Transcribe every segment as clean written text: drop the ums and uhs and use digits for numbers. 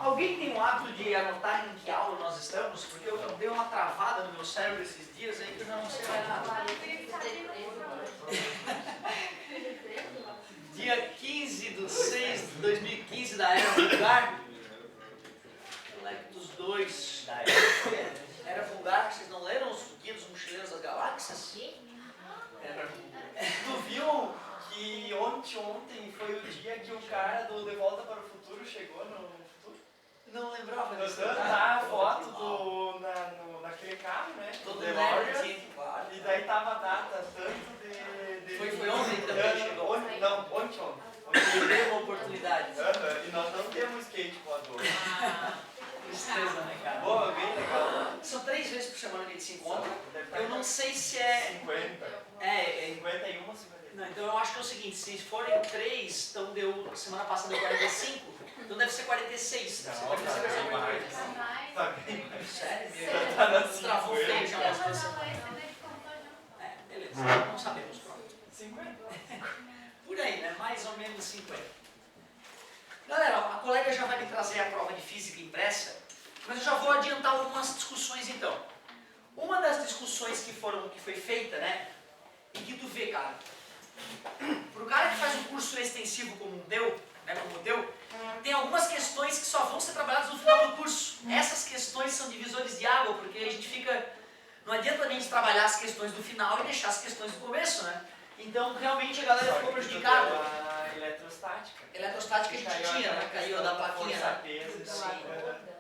Alguém tem o hábito de anotar em que aula nós estamos? Porque eu dei uma travada no meu cérebro esses dias aí que eu já não sei mais nada. Dia 15/6/2015 da Era Vulgar. Moleque dos dois da Era Vulgar, vocês não leram os Guia dos Mochileiros das Galáxias? Tu viu que ontem foi o dia que o cara do De Volta para o Futuro chegou no futuro? Não lembrava disso. Tá a foto naquele carro, né? Todo DeLorean. sim, claro. E daí tava a data tanto de... Foi ontem que também chegou. Ontem. Teve uma oportunidade. E nós não temos skate voador. Tristeza, né, cara? Boa, bem legal. São 3 vezes por semana que a gente se encontra. Eu não sei se é... 50. 51 ou 52? Não, então eu acho que é o seguinte, se forem 3, então deu, semana passada deu 45, então deve ser 46. Deve ser 46 vai ser 48. Tá bem. Sério? Tá na Travou feio já umas coisas. Beleza, não sabemos, pronto. 50? Por aí, né? Mais ou menos 50. Galera, a colega já vai me trazer a prova de física impressa, mas eu já vou adiantar algumas discussões então. Uma das discussões que foi feita, né? E que tu vê, cara, pro cara que faz um curso extensivo como o teu, tem algumas questões que só vão ser trabalhadas no final do curso. Essas questões são divisores de água, porque a gente fica... Não adianta a gente trabalhar as questões do final e deixar as questões do começo, né? Então, realmente, a galera ficou prejudicada. A eletrostática. Eletrostática a gente tinha, né? Caiu da plaquinha, né? Sim,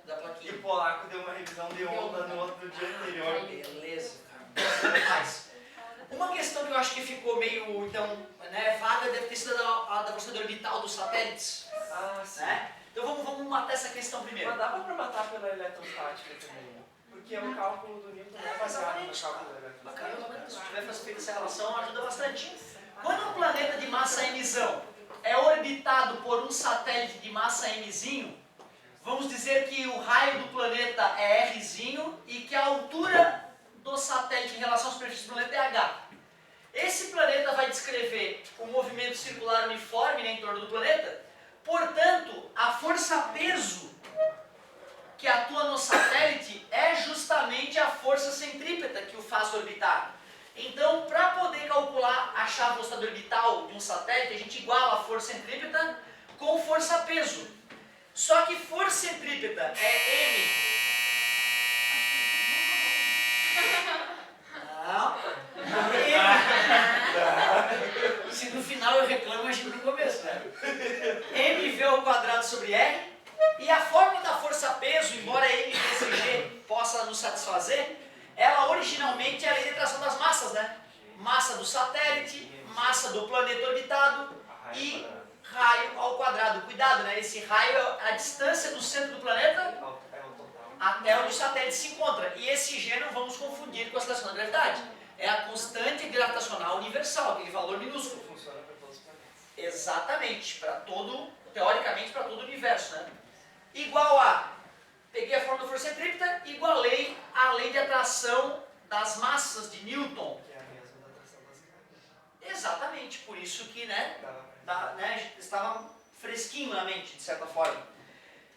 da E plaquinha. o polaco deu uma revisão de onda no dia anterior. Beleza, cara. Mas, uma questão que eu acho que ficou meio, então, né, vaga deve ter sido a da velocidade orbital dos satélites. Ah, sim. Né? Então vamos matar essa questão primeiro. Mas dava pra matar pela eletrostática também. Porque o cálculo do Newton é baseado no cálculo da eletrostática. Bacana. Se tiver feito essa relação, ajuda bastante. Quando um planeta de massa mzão é orbitado por um satélite de massa mzinho, vamos dizer que o raio do planeta é rzinho e que a altura do satélite em relação à superfície do planeta é h. Esse planeta vai descrever o movimento circular uniforme, né, em torno do planeta. Portanto, a força-peso que atua no satélite é justamente a força centrípeta que o faz orbitar. Então, para poder calcular, achar a velocidade orbital de um satélite, a gente iguala a força centrípeta com força-peso. Só que força centrípeta é m. Não. Se no final eu reclamo, imagina no começo, né? mv ao quadrado sobre r. E a fórmula da força-peso, embora m vezes g possa nos satisfazer, ela originalmente é a lei de atração das massas, né? Massa do satélite, massa do planeta orbitado e raio ao quadrado. Cuidado, né? Esse raio é a distância do centro do planeta até onde o satélite se encontra. E esse g não vamos confundir com a aceleração da gravidade. É a constante gravitacional universal, aquele valor minúsculo. Funciona para todos os planetas. Exatamente, para todo, teoricamente para todo o universo, né? Igual a, peguei a fórmula da força centrípeta, igualei a lei de atração das massas de Newton. Que é a mesma da atração das cargas. Exatamente, por isso que, né, estava fresquinho na mente, de certa forma.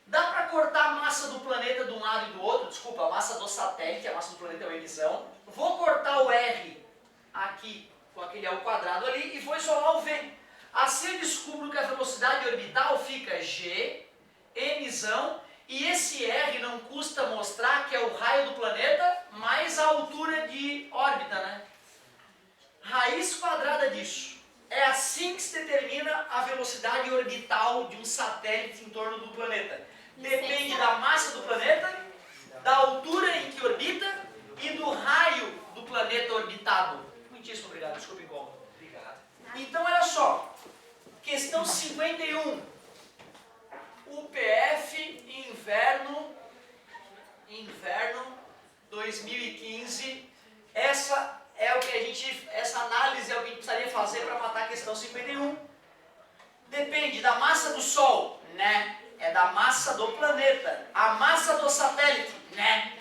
Dá para cortar a massa do planeta de um lado e do outro, desculpa, a massa do satélite, a massa do planeta é o mzão. Vou cortar o R aqui com aquele ao quadrado ali e vou isolar o V. Assim eu descubro que a velocidade orbital fica g, mzão, e esse R não custa mostrar que é o raio do planeta mais a altura de órbita, né? Raiz quadrada disso. É assim que se determina a velocidade orbital de um satélite em torno do planeta. Depende da massa do planeta, da altura em que orbita e do raio do planeta orbitado. Muitíssimo obrigado, desculpe o incômodo. Obrigado. Então, olha só. Questão 51. UPF, inverno 2015. Essa análise é o que a gente precisaria fazer para matar a questão 51. Depende da massa do Sol, né? É da massa do planeta. A massa do satélite, né?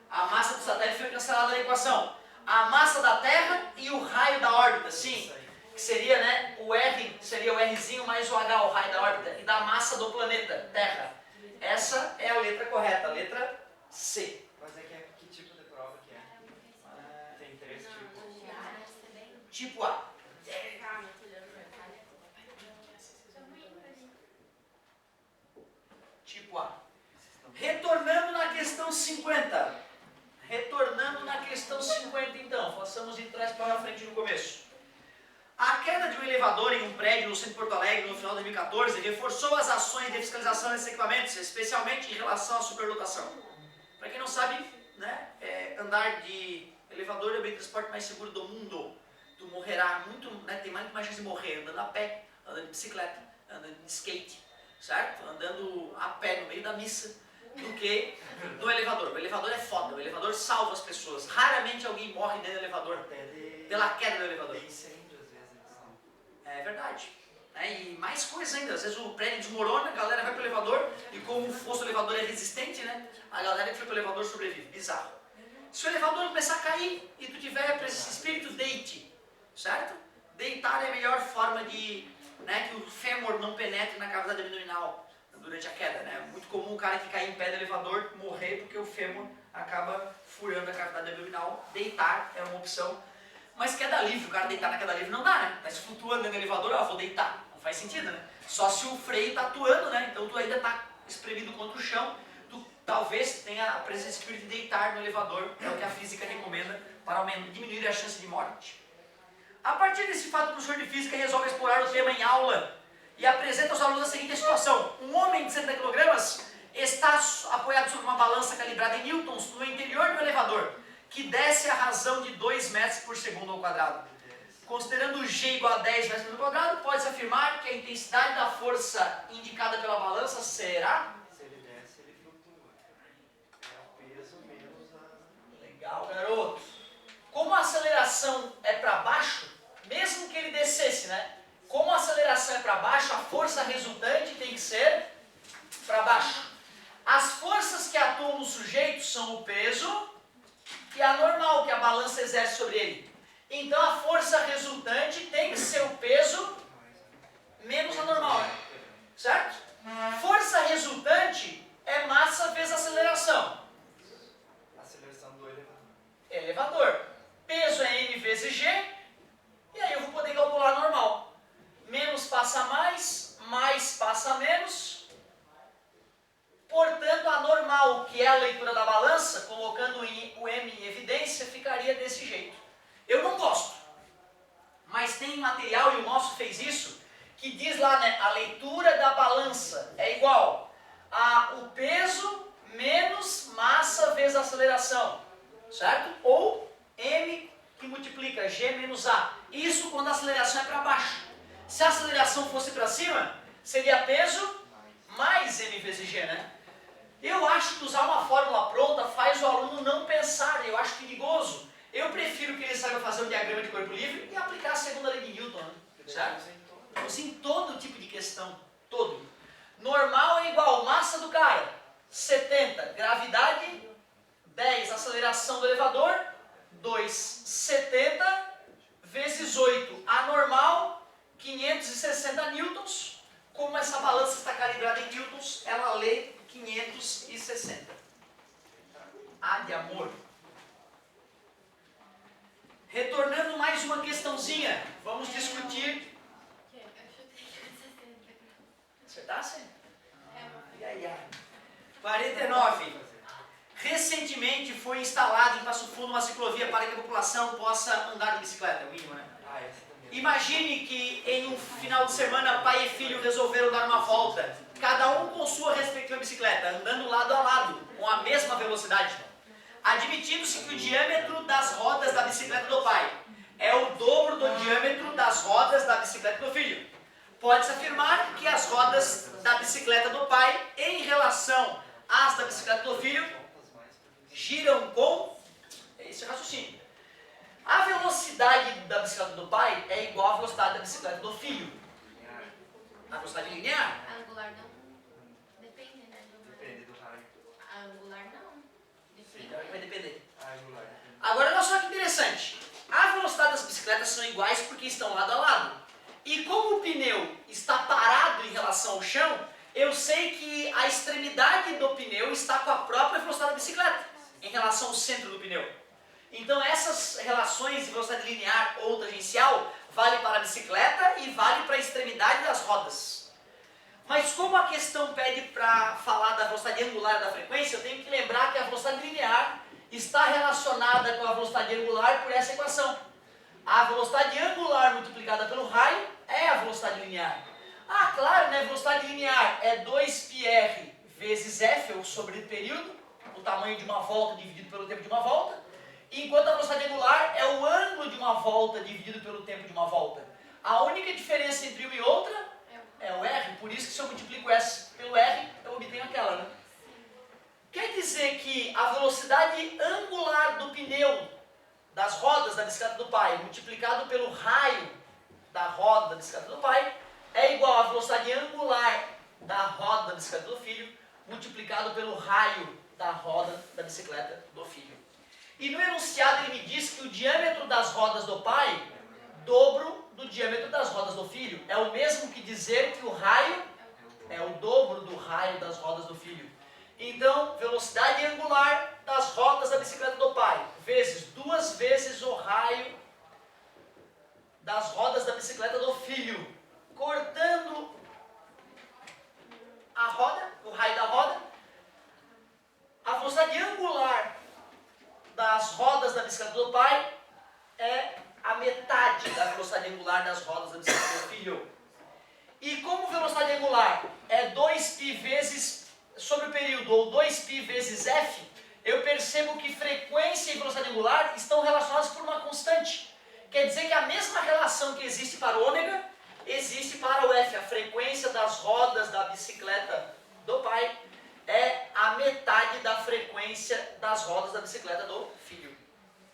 A massa do satélite foi cancelada da equação. A massa da Terra e o raio da órbita, sim. Que seria, né? O R seria o Rzinho mais o H, o raio da órbita. E da massa do planeta, Terra. Essa é a letra correta, a letra C. Mas é que tipo de prova que é? Tem 3 tipos. Tipo A. Tipo A. Retornando na questão 50. Retornando na questão 50, então. Façamos de trás para frente no começo. A queda de um elevador em um prédio no centro de Porto Alegre no final de 2014 reforçou as ações de fiscalização desses equipamentos, especialmente em relação à superlotação. Para quem não sabe, né, andar de elevador é o meio de transporte mais seguro do mundo. Tu morrerá muito, né, tem muito mais chance de morrer andando a pé, andando de bicicleta, andando de skate, certo? Andando a pé no meio da missa, do que no elevador. O elevador é foda, o elevador salva as pessoas. Raramente alguém morre dentro do elevador, pela queda do elevador. É verdade. E mais coisa ainda, às vezes o prédio desmorona, a galera vai pro elevador e como o fosso do elevador é resistente, né? A galera que foi pro elevador sobrevive. Bizarro. Se o elevador começar a cair e tu tiver para esse espírito, deite. Certo? Deitar é a melhor forma de, né, que o fêmur não penetre na cavidade abdominal durante a queda, né? É muito comum o cara que cai em pé do elevador morrer porque o fêmur acaba furando a cavidade abdominal. Deitar é uma opção. Mas queda livre, o cara deitar na queda livre não dá, né? Tá se flutuando no elevador, vou deitar. Não faz sentido, né? Só se o freio tá atuando, né? Então tu ainda tá espremido contra o chão. Tu talvez tenha a presença de espírito de deitar no elevador, é o que a física recomenda para diminuir a chance de morte. A partir desse fato, o professor de física resolve explorar o tema em aula e apresenta aos alunos a seguinte situação. Um homem de 70 kg está apoiado sobre uma balança calibrada em newtons no interior do elevador, que desce a razão de 2 metros por segundo ao quadrado. Considerando G igual a 10 metros por segundo ao quadrado, pode-se afirmar que a intensidade da força indicada pela balança será... Se ele desce, ele flutua. É o peso menos a... Legal, garoto. Como a aceleração é para baixo, mesmo que ele descesse, né? Como a aceleração é para baixo, a força resultante tem que ser para baixo. As forças que atuam no sujeito são o peso e a normal que a balança exerce sobre ele. Então a força resultante tem que ser o peso menos a normal, né? Certo? Força resultante é massa vezes aceleração. Aceleração do elevador. Elevador. Peso é m vezes g, e aí eu vou poder calcular normal. Menos passa mais passa menos. Portanto, a normal, que é a leitura da balança, colocando o m em evidência, ficaria desse jeito. Eu não gosto, mas tem material, e o nosso fez isso, que diz lá, né, a leitura da balança é igual a o peso menos massa vezes aceleração, certo? Ou m que multiplica g menos a. Isso quando a aceleração é para baixo. Se a aceleração fosse para cima, seria peso mais m vezes g, né? Eu acho que usar uma fórmula pronta faz o aluno não pensar, eu acho perigoso. Eu prefiro que ele saiba fazer um diagrama de corpo livre e aplicar a segunda lei de Newton, né? Certo? Assim, todo tipo de questão, todo. Normal é igual massa do cara, 70, gravidade, 10, aceleração do elevador, 2, 70 vezes 8, anormal, 560 newtons. Como essa balança está calibrada em newtons, ela lê 560. A de amor. Retornando mais uma questãozinha, vamos discutir. Acertasse? Ai, ai. 49. Recentemente foi instalado em Passo Fundo uma ciclovia para que a população possa andar de bicicleta, é o mínimo, né? Imagine que em um final de semana pai e filho resolveram dar uma volta, cada um com sua respectiva bicicleta, andando lado a lado, com a mesma velocidade. Admitindo-se que o diâmetro das rodas da bicicleta do pai é o dobro do diâmetro das rodas da bicicleta do filho. Pode-se afirmar que as rodas da bicicleta do pai, em relação às da bicicleta do filho, giram com esse raciocínio. A velocidade da bicicleta do pai é igual à velocidade da bicicleta do filho. A velocidade linear? A angular não. Depende, né? Depende do raio. A angular não. Depende. Vai depender. A angular. Agora, olha só que interessante. A velocidade das bicicletas são iguais porque estão lado a lado. E como o pneu está parado em relação ao chão, eu sei que a extremidade do pneu está com a própria velocidade da bicicleta, em relação ao centro do pneu. Então essas relações de velocidade linear ou tangencial vale para a bicicleta e vale para a extremidade das rodas. Mas como a questão pede para falar da velocidade angular da frequência, eu tenho que lembrar que a velocidade linear está relacionada com a velocidade angular por essa equação. A velocidade angular multiplicada pelo raio é a velocidade linear. Ah, claro, né? Velocidade linear é 2πr vezes f, ou sobre o período, o tamanho de uma volta dividido pelo tempo de uma volta, enquanto a velocidade angular é o ângulo de uma volta dividido pelo tempo de uma volta. A única diferença entre uma e outra é o r, por isso que se eu multiplico s pelo r, eu obtenho aquela, né? Quer dizer que a velocidade angular do pneu das rodas da bicicleta do pai multiplicado pelo raio da roda da bicicleta do pai é igual à velocidade angular da roda da bicicleta do filho multiplicado pelo raio da roda da bicicleta do filho. E no enunciado ele me diz que o diâmetro das rodas do pai dobro do diâmetro das rodas do filho. É o mesmo que dizer que o raio é o dobro do raio das rodas do filho. Então, velocidade angular das rodas da bicicleta do pai, vezes 2 vezes o raio das rodas da bicicleta do filho, cortando a roda, o raio da roda, a velocidade angular das rodas da bicicleta do pai é a metade da velocidade angular das rodas da bicicleta do filho. E como velocidade angular é 2π vezes sobre o período, ou 2π vezes f, eu percebo que frequência e velocidade angular estão relacionadas por uma constante. Quer dizer que a mesma relação que existe para o ômega, existe para o f. A frequência das rodas da bicicleta do pai é a metade da frequência das rodas da bicicleta do filho.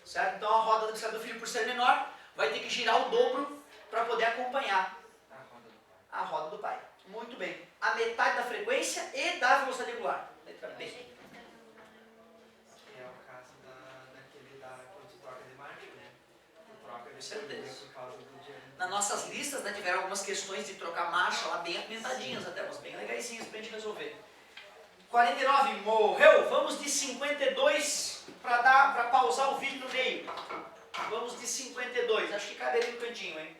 Certo? Então a roda da bicicleta do filho, por ser menor, vai ter que girar o dobro para poder acompanhar a roda do pai. Muito bem. A metade da frequência e da velocidade angular. Letra B. Que é o caso daquele quando tu troca de marcha, né? Tu troca de certeza. por causa do diâmetro. Nas nossas listas, né, tiveram algumas questões de trocar marcha lá bem apimentadinhas até, mas bem legaisinhas pra gente resolver. 49, morreu. Vamos de 52 para pausar o vídeo no meio. Vamos de 52. Acho que caberia no cantinho, hein?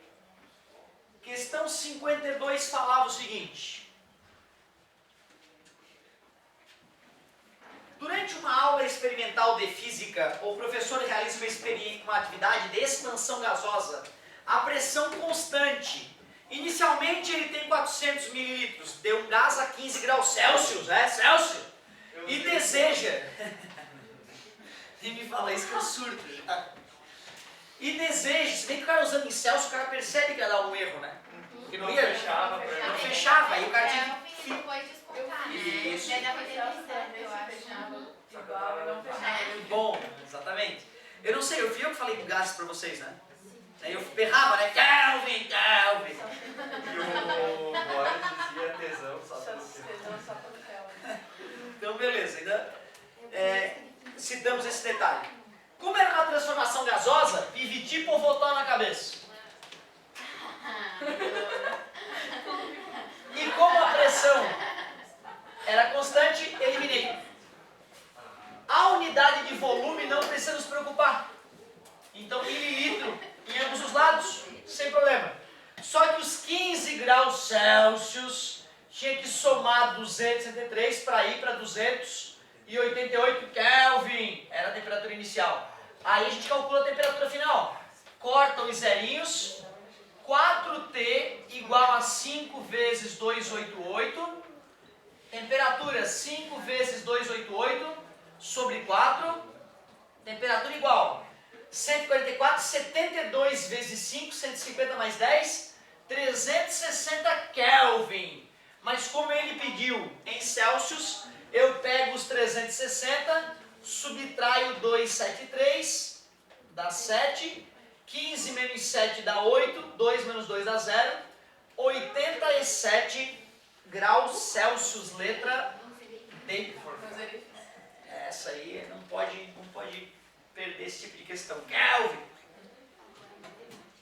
Questão 52 falava o seguinte. Durante uma aula experimental de física, o professor realiza uma atividade de expansão gasosa a pressão constante. Inicialmente ele tem 400 mililitros de um gás a 15 graus Celsius, Celsius, e deseja... Nem me fala isso que eu surto já. E deseja, se bem que o cara usando em Celsius, o cara percebe que ia dar um erro, né? Porque não ia, fechava, não fechava, aí o cara tinha que... Depois descontar, né? Isso. Daí dá pra ter visão, eu acho. Igual e não fechava. Bom, exatamente. Eu não sei, eu fui eu que falei do gás pra vocês, né? Aí eu berrava, né? Kelvin, Kelvin. E o Boris dizia tesão só pelo Kelvin. Então, beleza. Ainda citamos esse detalhe. Como era uma transformação gasosa, tive tipo um fotão na cabeça. E como a pressão era constante, eliminei. A unidade de volume não precisa nos preocupar. Então, mililitro em ambos os lados, sem problema. Só que os 15 graus Celsius tinha que somar 263 para ir para 288 Kelvin. Era a temperatura inicial. Aí a gente calcula a temperatura final. Corta os zerinhos. 4T igual a 5 vezes 288. Temperatura 5 vezes 288 sobre 4. Temperatura igual 144, 72 vezes 5, 150 mais 10, 360 Kelvin. Mas como ele pediu em Celsius, eu pego os 360, subtraio 273, dá 7, 15 menos 7 dá 8, 2 menos 2 dá 0, 87 graus Celsius, letra D. Essa aí não pode perder esse tipo de questão. Kelvin!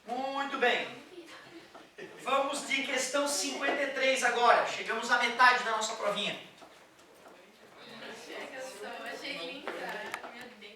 Muito bem. Vamos de questão 53 agora. Chegamos à metade da nossa provinha.